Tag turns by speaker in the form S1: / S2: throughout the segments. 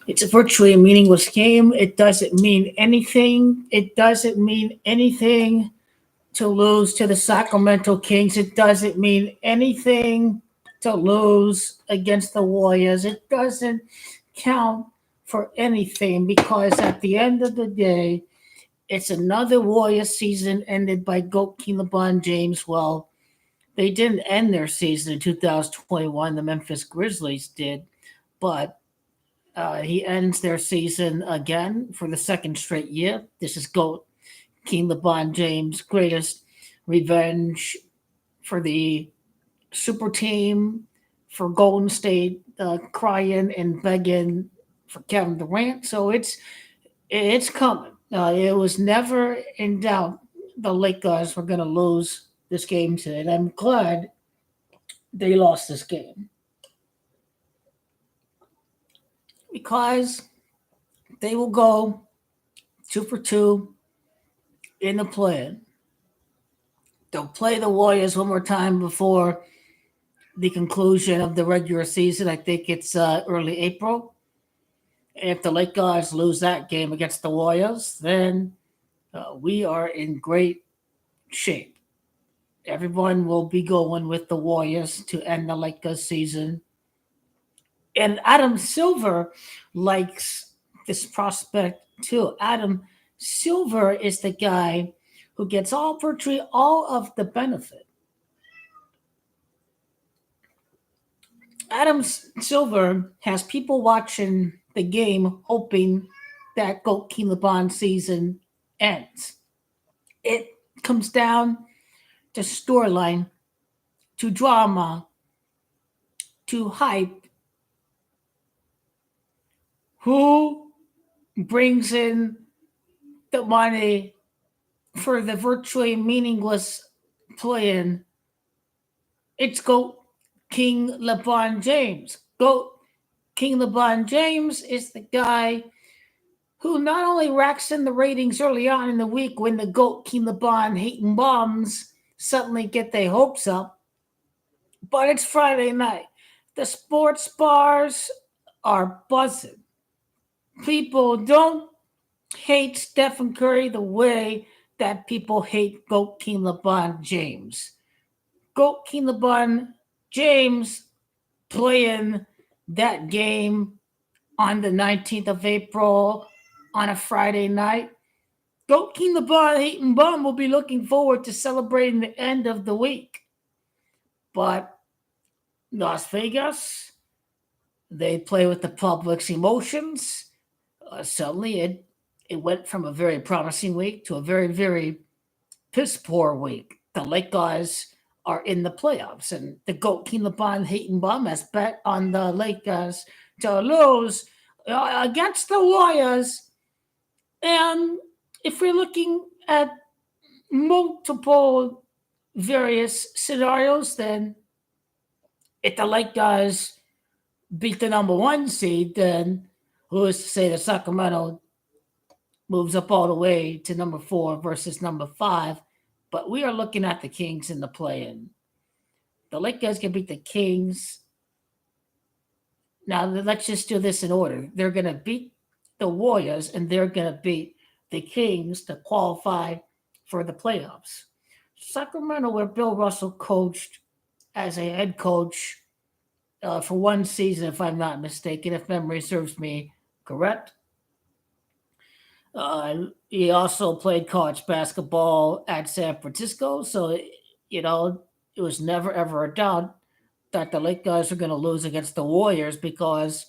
S1: It's virtually a meaningless game. It doesn't mean anything. It doesn't mean anything to lose to the Sacramento Kings. It doesn't mean anything to lose against the Warriors. It doesn't count for anything because at the end of the day, it's another Warriors season ended by GOAT King LeBron James. Well, they didn't end their season in 2021. The Memphis Grizzlies did, but he ends their season again for the second straight year. This is GOAT King LeBron James' greatest revenge for the super team, for Golden State crying and begging for Kevin Durant. So it's coming. It was never in doubt the Lakers were going to lose this game today. And I'm glad they lost this game because they will go 2 for 2 in the play. They'll play the Warriors one more time before the conclusion of the regular season. I think it's early April. If the Lakers lose that game against the Warriors, then we are in great shape. Everyone will be going with the Warriors to end the Lakers season. And Adam Silver likes this prospect too. Adam Silver is the guy who gets virtually all of the benefit. Adam Silver has people watching the game hoping that GOAT King LeBron season ends. It comes down to storyline, to drama, to hype. Who brings in the money for the virtually meaningless play-in? It's GOAT King LeBron James. GOAT King LeBron James is the guy who not only racks in the ratings early on in the week when the GOAT King LeBron hating bombs suddenly get their hopes up, but it's Friday night. The sports bars are buzzing. People don't hate Stephen Curry the way that people hate GOAT King LeBron James. GOAT King LeBron James playing that game on the 19th of April on a Friday night. GOAT King LeBron hating bum will be looking forward to celebrating the end of the week. But Las Vegas, they play with the public's emotions. Suddenly, it went from a very promising week to a very, very piss poor week. The Lakers are in the playoffs, and the GOAT King LeBron hating bum has bet on the Lakers to lose against the Warriors. And if we're looking at multiple various scenarios, then if the Lakers beat the number one seed, then who is to say that Sacramento moves up all the way to number 4 versus number 5? But we are looking at the Kings in the play-in. The Lakers can beat the Kings. Now let's just do this in order. They're going to beat the Warriors and they're going to beat the Kings to qualify for the playoffs. Sacramento, where Bill Russell coached as a head coach for one season, if I'm not mistaken, if memory serves me correct. He also played college basketball at San Francisco, so it was never ever a doubt that the Lakers are going to lose against the Warriors because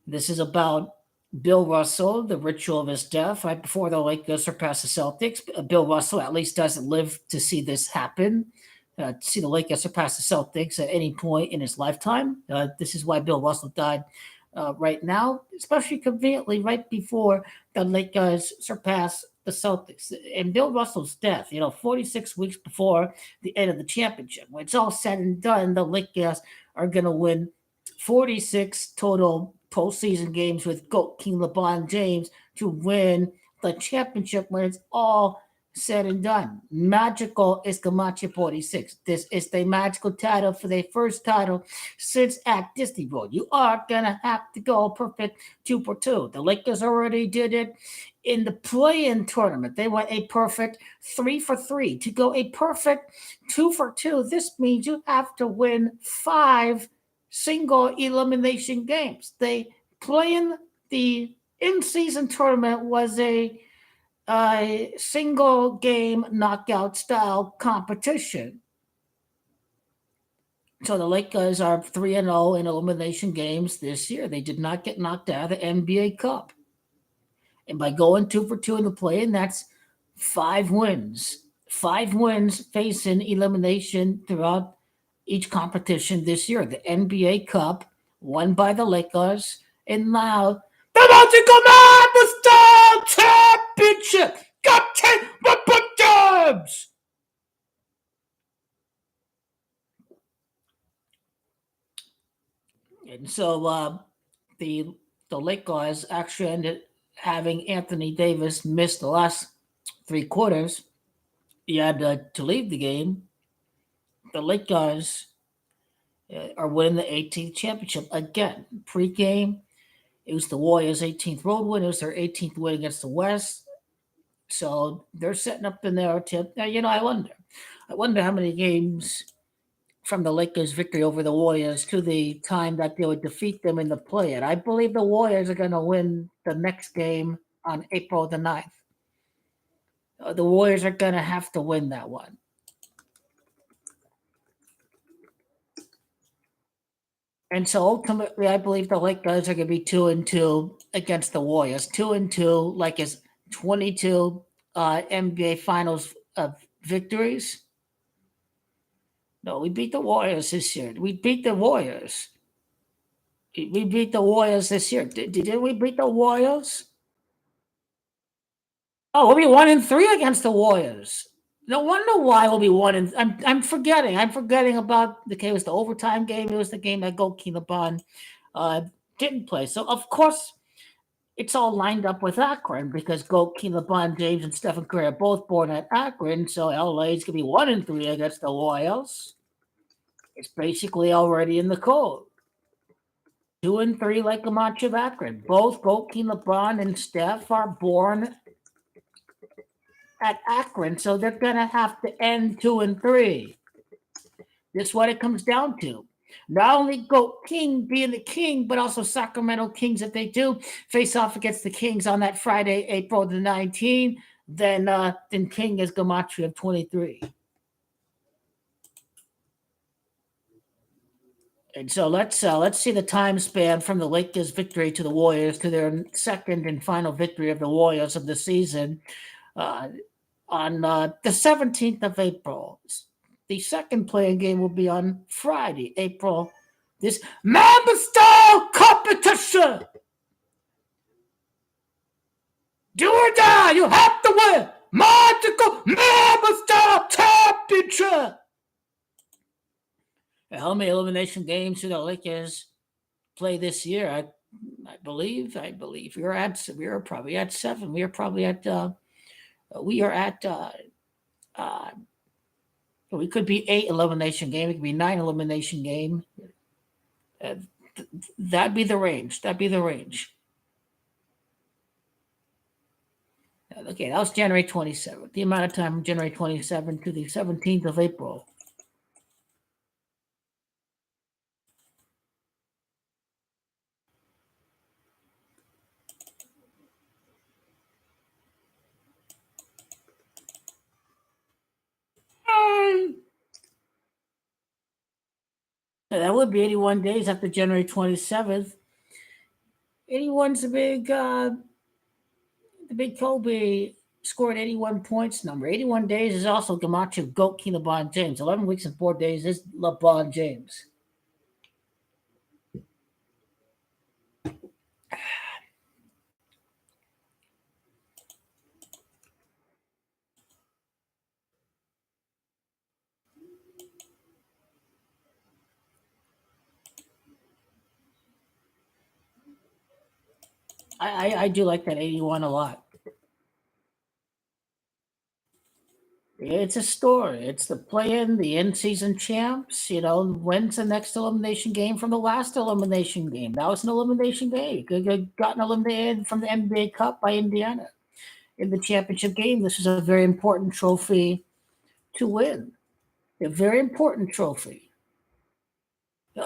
S1: this is about Bill Russell, the ritual of his death, right before the Lakers surpass the Celtics. Bill Russell at least doesn't live to see this happen. To see the Lakers surpass the Celtics at any point in his lifetime. This is why Bill Russell died right now, especially conveniently right before the Lakers surpass the Celtics. And Bill Russell's death, 46 weeks before the end of the championship. When it's all said and done, the Lakers are going to win 46 total postseason games with GOAT King LeBron James to win the championship when it's all said and done. Magical is Camacho 46. This is the magical title for the first title since at Disney World. You are going to have to go perfect 2 for 2. The Lakers already did it in the play-in tournament. They went a perfect 3 for 3. To go a perfect 2 for 2, this means you have to win 5 single elimination games. They play the in-season tournament was a single game knockout style competition. So the Lakers are 3-0 in elimination games this year. They did not get knocked out of the NBA Cup. And by going 2 for 2 in the play, and that's 5 wins. 5 wins facing elimination throughout each competition this year. The NBA Cup, won by the Lakers, and now the Magical Man Championship got 10 jobs. And so the Lakers actually ended having Anthony Davis miss the last 3 quarters. He had to leave the game. The Lakers are winning the 18th championship again. Pre-game, it was the Warriors' 18th road win. It was their 18th win against the West. So they're setting up the narrative. Now, I wonder how many games from the Lakers' victory over the Warriors to the time that they would defeat them in the play. And I believe the Warriors are going to win the next game on April the 9th. The Warriors are going to have to win that one. And so ultimately, I believe the Lakers are going to be 2-2 against the Warriors. 2-2, like it's 22 NBA Finals victories. No, we beat the Warriors this year. We beat the Warriors. We beat the Warriors this year. Didn't we beat the Warriors? Oh, we'll be 1-3 against the Warriors. No wonder why we'll be one. And I'm forgetting. I'm forgetting about the game. It was the overtime game. It was the game that Goki LeBron didn't play. So of course it's all lined up with Akron because Goki LeBron James and Stephen Curry are both born at Akron. So LA is gonna be 1-3 against the Warriors. It's basically already in the code. 2-3 like a match of Akron. Both Goki LeBron and Steph are born at Akron, so they're gonna have to end 2-3. That's what it comes down to. Not only Goat King being the king, but also Sacramento Kings if they do face off against the Kings on that Friday, April the 19th. Then King is Gematria of 23. And so let's see the time span from the Lakers' victory to the Warriors to their second and final victory of the Warriors of the season on the 17th of April. The second playing game will be on Friday, April. This Mamba style competition. Do or die, you have to win. Magical Mamba style championship. How many elimination games do the Lakers play this year? I believe we are probably at 7. We are probably at we are at uh, we could be 8 elimination game. It could be 9 elimination game. Uh, that'd be the range. That'd be the range. Okay, that was January 27th. The amount of time from January 27th to the 17th of April. That would be 81 days after January 27th. 81's the big Kobe scored 81 points number. 81 days is also Gamacho Goat King LeBron James. 11 weeks and 4 days is LeBron James. I do like that 81 a lot. It's a story. It's the play-in, the in-season champs. When's the next elimination game from the last elimination game? That was an elimination game. You could have gotten eliminated from the NBA Cup by Indiana in the championship game. This is a very important trophy to win. A very important trophy.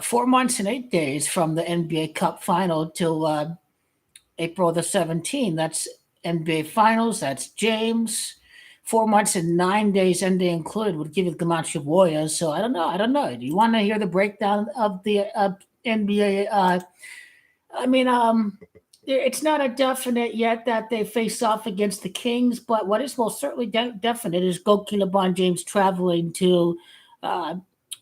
S1: 4 months and 8 days from the NBA Cup final till April the 17th. That's NBA Finals. That's James. 4 months and 9 days, NBA included, would give you the Camacho Warriors. So I don't know. I don't know. Do you want to hear the breakdown of the NBA? I mean, it's not a definite yet that they face off against the Kings, but what is most certainly definite is Goki LeBron James traveling uh,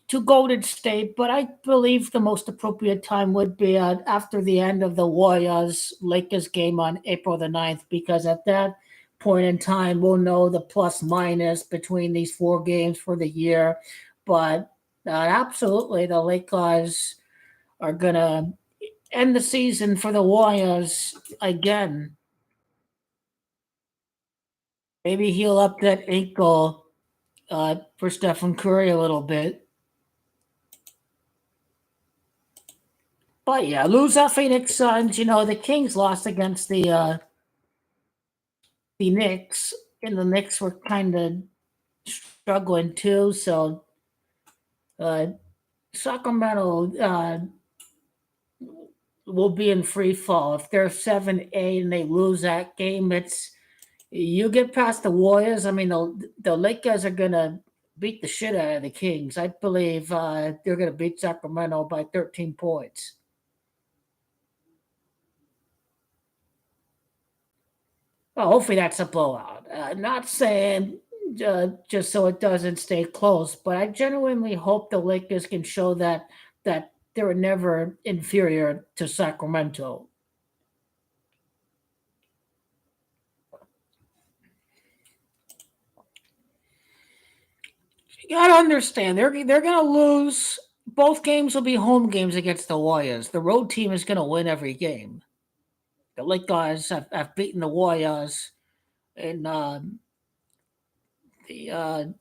S1: to Golden State. But I believe the most appropriate time would be after the end of the Warriors Lakers game on April the 9th, because at that point in time, we'll know the plus minus between these four games for the year. But absolutely, the Lakers are going to end the season for the Warriors again. Maybe heal up that ankle for Stephen Curry a little bit. But yeah, lose out Phoenix Suns. The Kings lost against the Knicks, and the Knicks were kind of struggling too. So uh, Sacramento will be in free fall if they're 7-8 and they lose that game. It's You get past the Warriors. I mean, the Lakers are gonna beat the shit out of the Kings. I believe they're gonna beat Sacramento by 13 points. Well, hopefully that's a blowout. Not saying just so it doesn't stay close, but I genuinely hope the Lakers can show that they were never inferior to Sacramento. You gotta understand they're gonna lose. Both games will be home games against the Warriors. The road team is gonna win every game. The Lakers have beaten the Warriors, and the and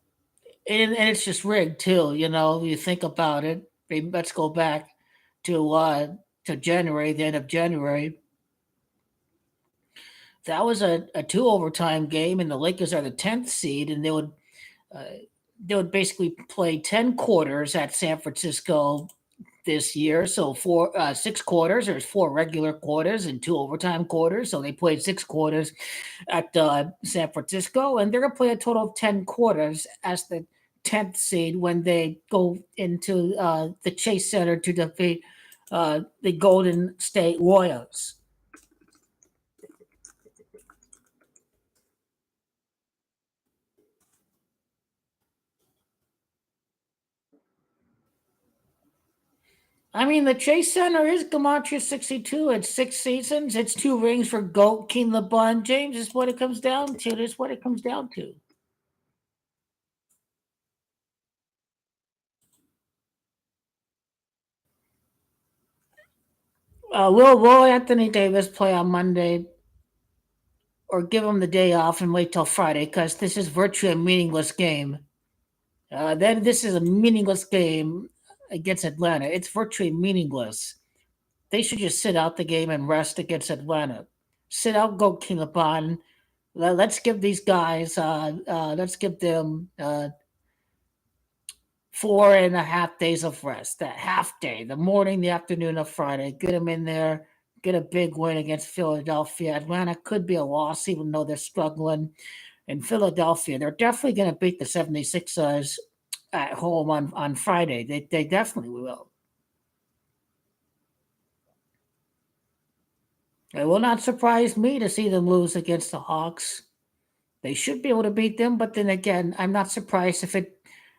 S1: it's just rigged too. You think about it. Let's go back to January, the end of January. That was a two overtime game, and the Lakers are the 10th seed, and uh, they would basically play 10 quarters at San Francisco this year. So 6 quarters. There's four regular quarters and two overtime quarters. So they played 6 quarters at San Francisco, and they're gonna play a total of 10 quarters as the 10th seed when they go into the Chase Center to defeat the Golden State Warriors. I mean, the Chase Center is Gematria 62. It's 6 seasons. It's two rings for GOAT King LeBron James. Is what it comes down to. That's what it comes down to. Will Anthony Davis play on Monday, or give him the day off and wait till Friday? Because this is virtually a meaningless game. Then this is a meaningless game against Atlanta. It's virtually meaningless. They should just sit out the game and rest against Atlanta. Sit out, go King LeBron. Let's give these guys. Let's give them 4.5 days of rest. That half day, the morning, the afternoon of Friday. Get them in there. Get a big win against Philadelphia. Atlanta could be a loss, even though they're struggling. In Philadelphia, they're definitely going to beat the 76ers at home on Friday. They definitely will. It will not surprise me to see them lose against the Hawks. They should be able to beat them, but then again, I'm not surprised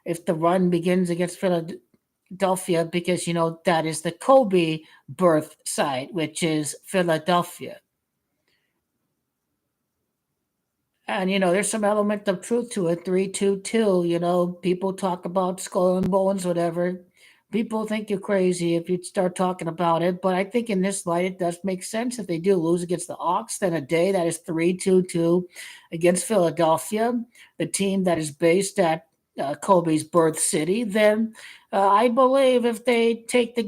S1: if the run begins against Philadelphia, because that is the Kobe birth site, which is Philadelphia. And there's some element of truth to it. 3-2-2. People talk about skull and bones, whatever. People think you're crazy if you start talking about it, but I think in this light it does make sense. If they do lose against the Hawks, then a day that is 3-2-2 against Philadelphia, the team that is based at Kobe's birth city, then I believe if they take the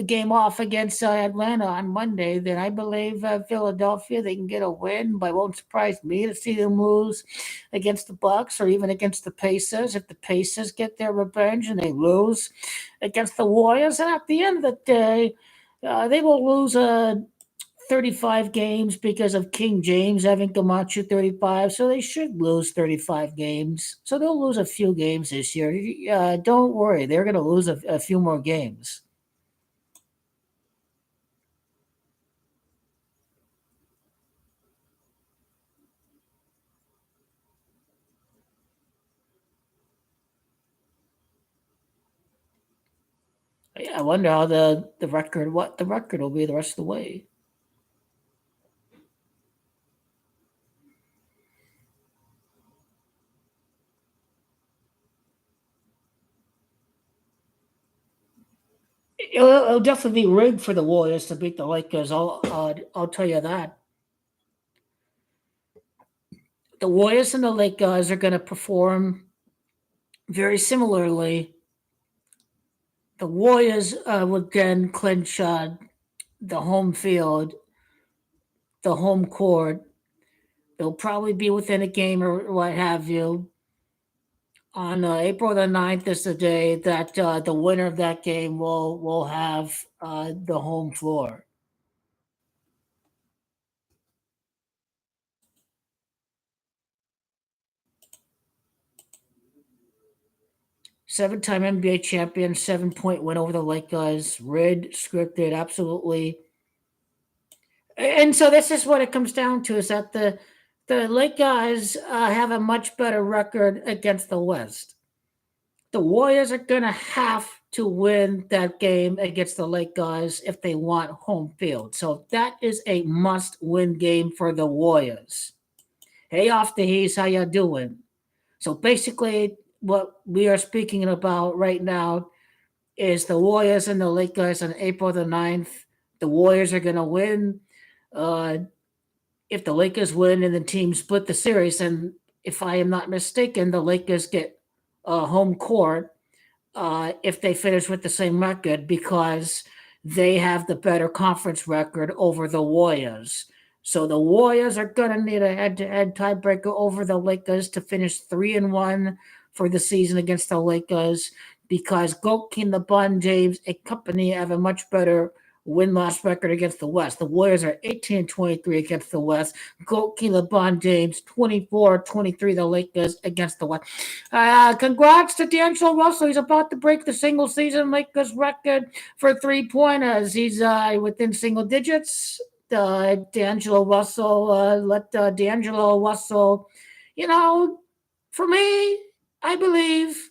S1: game off against Atlanta on Monday, then I believe Philadelphia they can get a win. But it won't surprise me to see them lose against the Bucks or even against the Pacers. If the Pacers get their revenge and they lose against the Warriors, and at the end of the day, they will lose 35 games because of King James having Camacho 35. So they should lose 35 games. So they'll lose a few games this year. Don't worry, they're going to lose a few more games. I wonder how what the record will be the rest of the way. It'll definitely be rigged for the Warriors to beat the Lakers. I'll tell you that. The Warriors and the Lakers are going to perform very similarly. The Warriors would then clinch the home field, the home court. They'll probably be within a game or what have you. On April the 9th is the day that the winner of that game will have the home floor. Seven-time NBA champion, 7-point win over the Lakers, rigged, scripted, absolutely. And so this is what it comes down to: is that the Lakers have a much better record against the West. The Warriors are going to have to win that game against the Lakers if they want home field. So that is a must-win game for the Warriors. Hey, off the Hees, how you doing? So basically, what we are speaking about right now is the Warriors and the Lakers on April the 9th. The Warriors are going to win. Uh, if the Lakers win and the team split the series, and if I am not mistaken, the Lakers get home court if they finish with the same record because they have the better conference record over the Warriors. So the Warriors are going to need a head-to-head tiebreaker over the Lakers to finish 3-1 for the season against the Lakers because Gokin, LeBron James, and company have a much better win-loss record against the West. The Warriors are 18-23 against the West. Gokin, LeBron James, 24-23, the Lakers against the West. Congrats to D'Angelo Russell. He's about to break the single season Lakers record for three-pointers. He's within single digits. D'Angelo Russell, let D'Angelo Russell, for me, I believe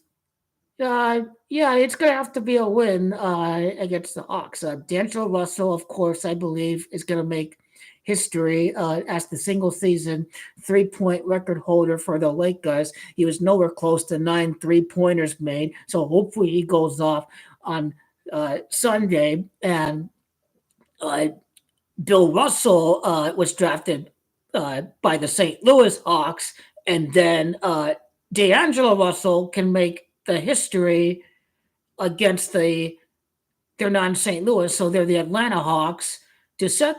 S1: yeah, it's going to have to be a win against the Hawks. D'Angelo Russell, of course, I believe is going to make history as the single season 3-point record holder for the Lakers. He was nowhere close to 9 3-pointers made. So hopefully he goes off on Sunday. And Bill Russell was drafted by the St. Louis Hawks. And then D'Angelo Russell can make the history against they're not St. Louis, so they're the Atlanta Hawks to set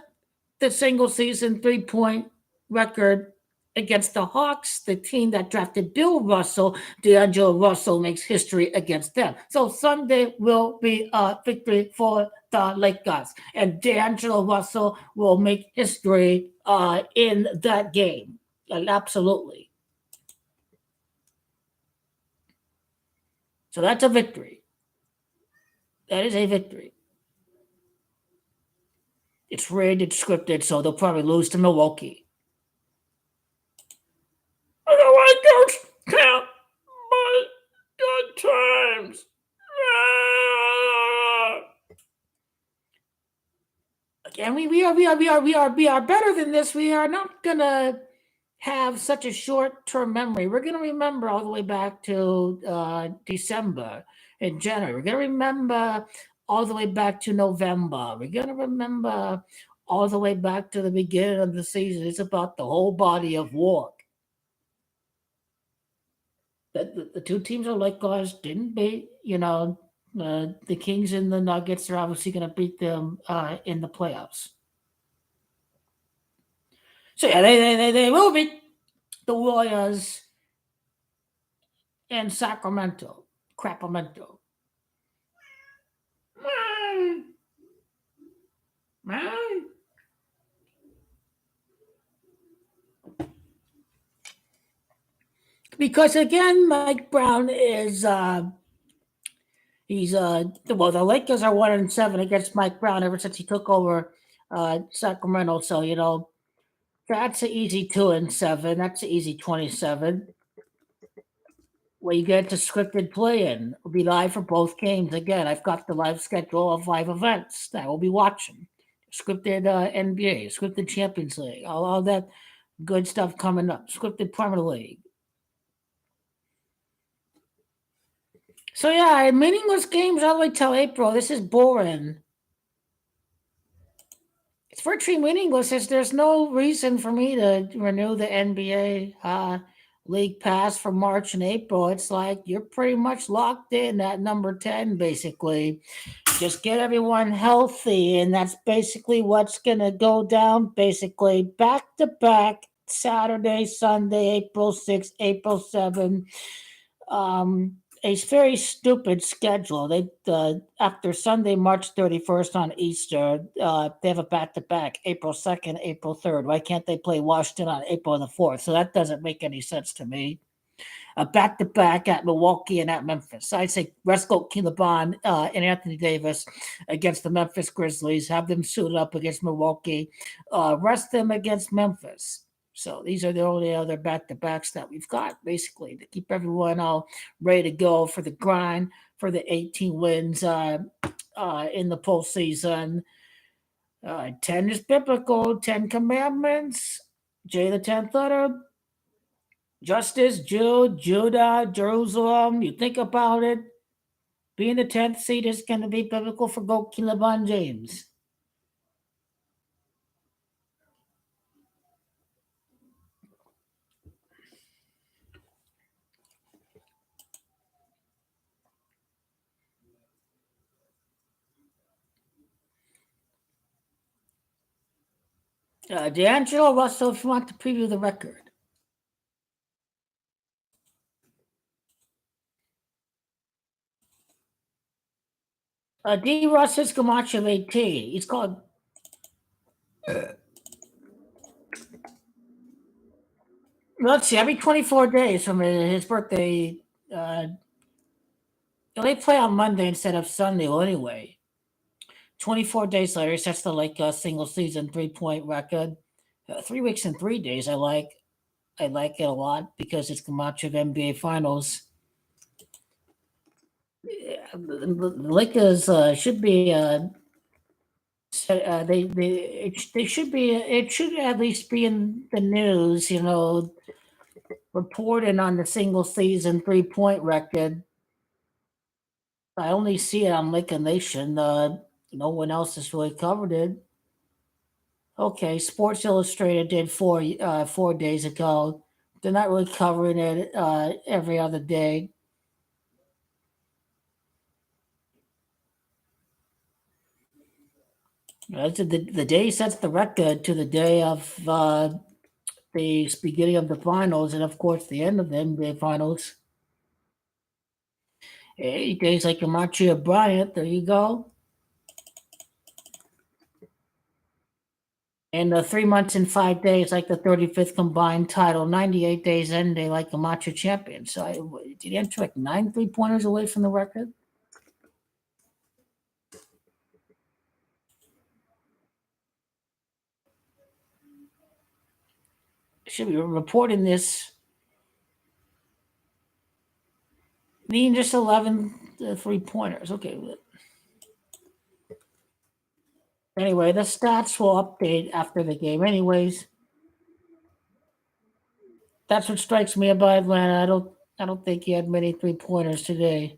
S1: the single season 3-point record against the Hawks, the team that drafted Bill Russell. D'Angelo Russell makes history against them. So Sunday will be a victory for the Lakers, and D'Angelo Russell will make history in that game. Absolutely. So that's a victory. That is a victory. It's rigged, it's scripted, so they'll probably lose to Milwaukee. I don't like those count my good times. Again, we are better than this. We are not gonna have such a short-term memory. We're gonna remember all the way back to December. in January. We're gonna remember all the way back to November. We're gonna remember all the way back to the beginning of the season. It's about the whole body of work. The two teams are like guys didn't beat. The Kings and the Nuggets are obviously going to beat them in the playoffs. So yeah, they will beat the Warriors in Sacramento, Crapamento. Because again, Mike Brown is he's the Lakers are 1-7 against Mike Brown ever since he took over Sacramento. So that's an easy 2-7. That's an easy 27. Where you get to scripted play-in. We'll be live for both games. Again, I've got the live schedule of live events that we'll be watching. Scripted NBA, scripted Champions League, all that good stuff coming up. Scripted Premier League. So yeah, meaningless games all the way till April. This is boring. It's virtually meaningless. There's no reason for me to renew the NBA league pass for March and April. It's like you're pretty much locked in at number 10, basically. Just get everyone healthy, and that's basically what's going to go down, basically. Back to back, Saturday, Sunday, April 6th, April 7th. A very stupid schedule. They after Sunday, March 31st on Easter, they have a back to back, April 2nd, April 3rd. Why can't they play Washington on April the 4th? So that doesn't make any sense to me. A back to back at Milwaukee and at Memphis. I'd say rest Killabon and Anthony Davis against the Memphis Grizzlies. Have them suited up against Milwaukee. Rest them against Memphis. So these are the only other back-to-backs that we've got, basically, to keep everyone all ready to go for the grind, for the 18 wins in the postseason. 10 is biblical, 10 commandments, J the 10th letter, justice, Jude, Judah, Jerusalem. You think about it, being the 10th seed is going to be biblical for Goki LeBron James. D'Angelo Russell, if you want to preview the record. D. Russ is Camacho of 18. He's called. Let's see, every 24 days from his birthday, they play on Monday instead of Sunday. Well, anyway, 24 days later, he sets the single season 3-point record. 3 weeks and 3 days. I like it a lot because it's Camacho of NBA Finals. The Lakers should be. They should be. It should at least be in the news. Reporting on the single season 3-point record. I only see it on Laker Nation. No one else has really covered it. Okay, Sports Illustrated did 4 days ago. They're not really covering it every other day. The day sets the record to the day of the beginning of the finals, and of course the end of the NBA finals. 8 days like Camacho Bryant. There you go. And 3 months and 5 days, like the 35th combined title, 98 days end day, like a matcha champion. So did he enter like 9 3-pointers away from the record? Should be reporting this. Needing just 11 3-pointers. Okay. Anyway, the stats will update after the game. Anyways, that's what strikes me about Atlanta. I don't think he had many 3-pointers today.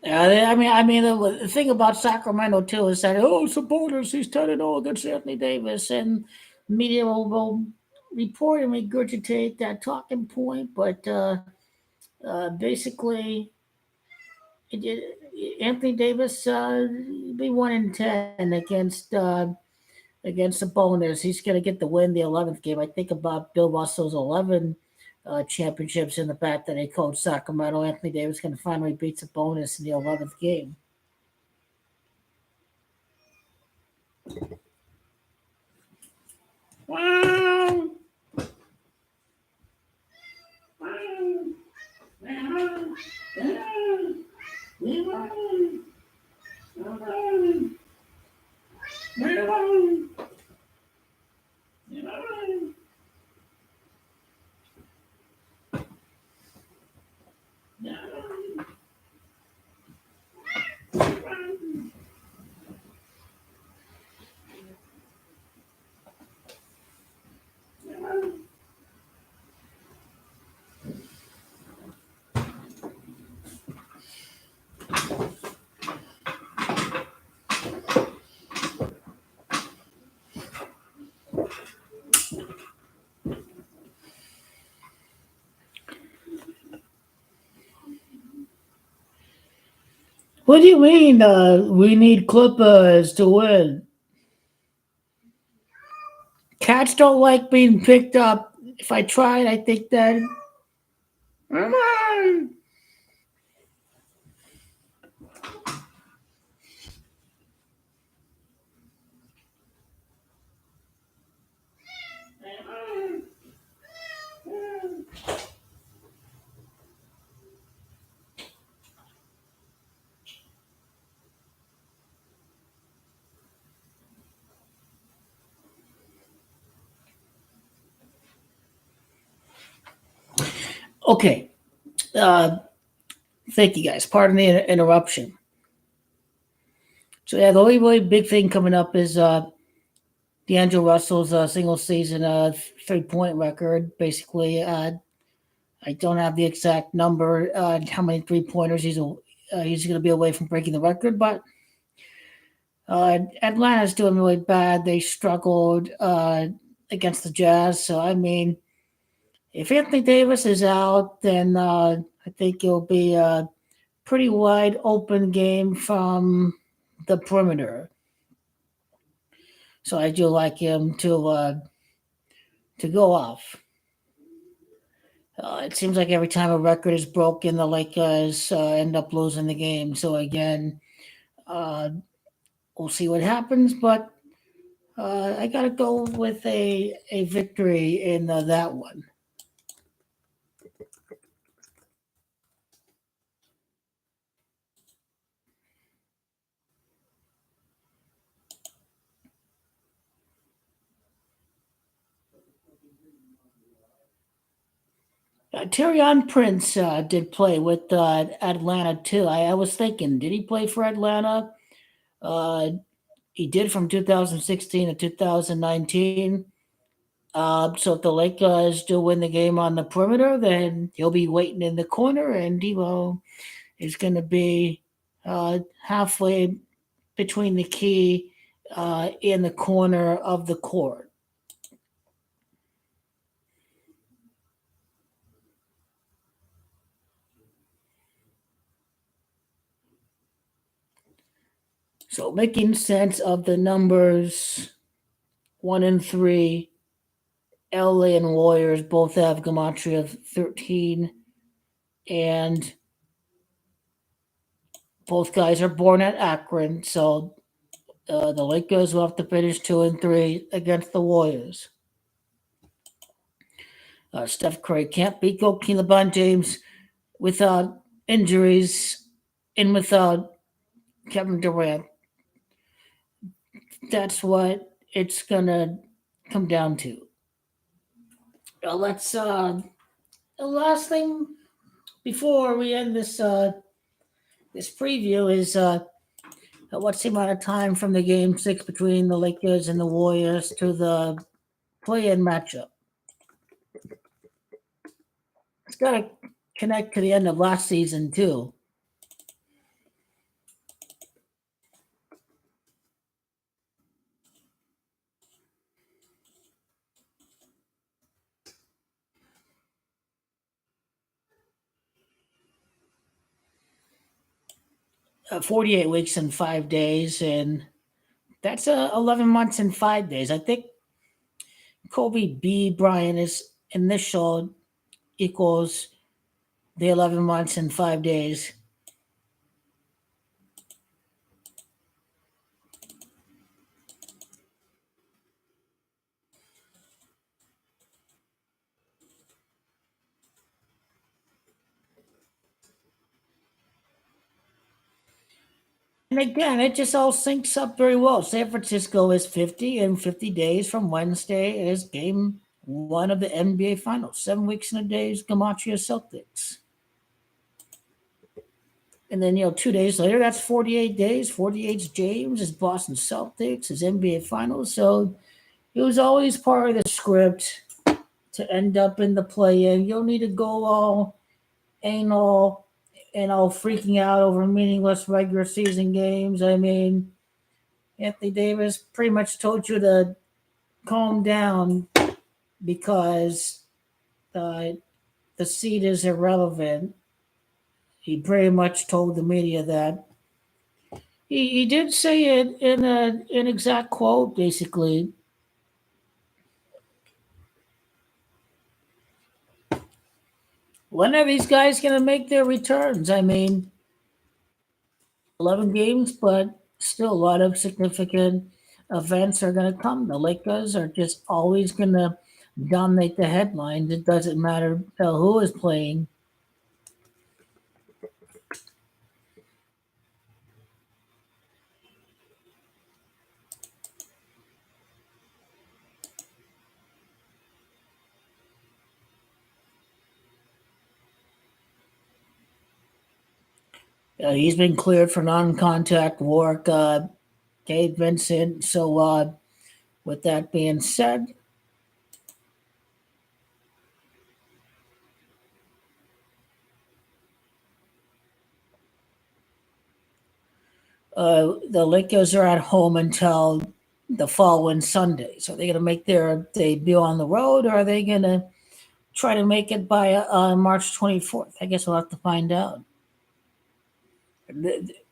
S1: Yeah, I mean, the thing about Sacramento too is that Sabonis he's 10-0 against Anthony Davis, and media will report and regurgitate that talking point, but basically, Anthony Davis be 1-10 against the bonus. He's going to get the win the 11th game. I think about Bill Russell's 11 championships in the fact that he coached Sacramento. Anthony Davis going to finally beat the bonus in the 11th game. Wow. What do you mean? We need Clippers to win. Cats don't like being picked up. If I tried, I think that. Come on. Okay. Uh, Thank you guys. Pardon the interruption. So yeah, the only really big thing coming up is D'Angelo Russell's single season 3-point record. Basically, I don't have the exact number how many 3-pointers he's going to be away from breaking the record, but Atlanta's doing really bad. They struggled against the Jazz, so I mean, if Anthony Davis is out, then I think it'll be a pretty wide open game from the perimeter. So I do like him to go off. It seems like every time a record is broken, the Lakers end up losing the game. So again, uh, we'll see what happens, but I got to go with a victory in that one. Tyrion Prince did play with Atlanta too. I was thinking, did he play for Atlanta? Uh, he did from 2016 to 2019. So if the Lakers do win the game on the perimeter, then he'll be waiting in the corner, and Devo is going to be halfway between the key in the corner of the court. So making sense of the numbers 1 and 3, LA and Warriors both have gematria of 13, and both guys are born at Akron. So the Lakers will have to finish 2 and 3 against the Warriors. Steph Curry can't beat goalkeeper LeBron James without injuries and without Kevin Durant. That's what it's gonna come down to. Let's the last thing before we end this preview is what's the amount of time from the game six between the Lakers and the Warriors to the play-in matchup? It's got to connect to the end of last season too. 48 weeks and 5 days, and that's 11 months and 5 days. I think Kobe B. Bryant's initial equals the 11 months and 5 days. And again, it just all syncs up very well. San Francisco is 50, and 50 days from Wednesday is game one of the NBA Finals. 7 weeks and a day is Gematria Celtics. And then, 2 days later, that's 48 days. 48's James, is Boston Celtics, is NBA Finals. So it was always part of the script to end up in the play-in. You don't need to go all anal and all freaking out over meaningless regular season games. I mean, Anthony Davis pretty much told you to calm down because the seed is irrelevant. He pretty much told the media that. He did say it in an exact quote, basically. When are these guys going to make their returns? I mean, 11 games, but still a lot of significant events are going to come. The Lakers are just always going to dominate the headlines. It doesn't matter who is playing. He's been cleared for non-contact work. Gabe Vincent. So, with that being said, the Lakers are at home until the following Sunday. So, they're going to make their debut on the road, or are they going to try to make it by March 24th? I guess we'll have to find out.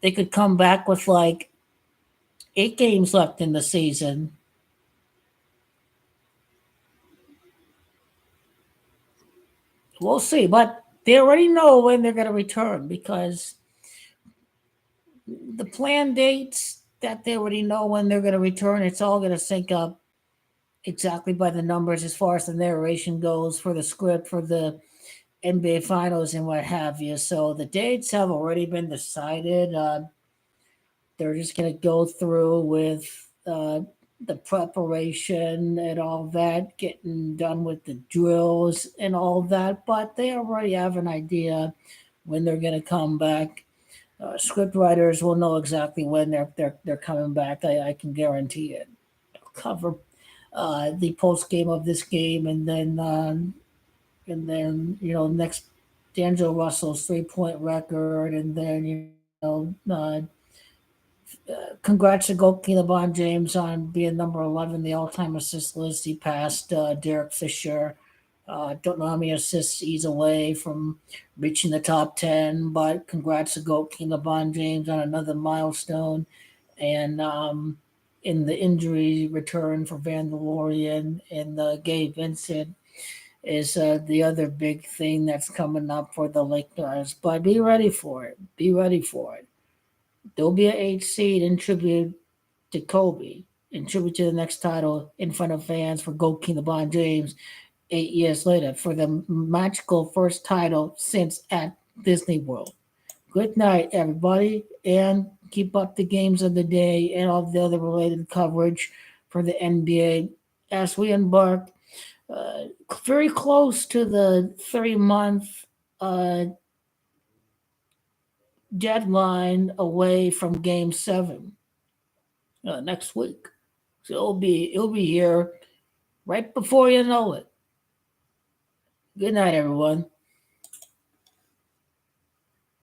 S1: They could come back with like 8 games left in the season. We'll see, but they already know when they're going to return because the planned dates that they already know when they're going to return, it's all going to sync up exactly by the numbers as far as the narration goes for the script for the NBA Finals and what have you. So the dates have already been decided. They're just going to go through with the preparation and all that, getting done with the drills and all that. But they already have an idea when they're going to come back. Script writers will know exactly when they're coming back. I can guarantee it. They'll cover the post game of this game, and then next D'Angelo Russell's 3-point record, and then congrats to Goki LeBron James on being number 11 the all-time assist list. He passed Derek Fisher. Don't know how many assists he's away from reaching the top 10, but congrats to Goki LeBron James on another milestone. And in the injury return for Vandalorian and Gabe Vincent is the other big thing that's coming up for the Lakers. But be ready for it. Be ready for it. There'll be an 8 seed in tribute to Kobe, in tribute to the next title in front of fans for Goki LeBron James 8 years later for the magical first title since at Disney World. Good night, everybody, and keep up the games of the day and all the other related coverage for the NBA as we embark very close to the 3 month uh, deadline away from Game 7 next week. So it'll be here right before you know it. Good night, everyone.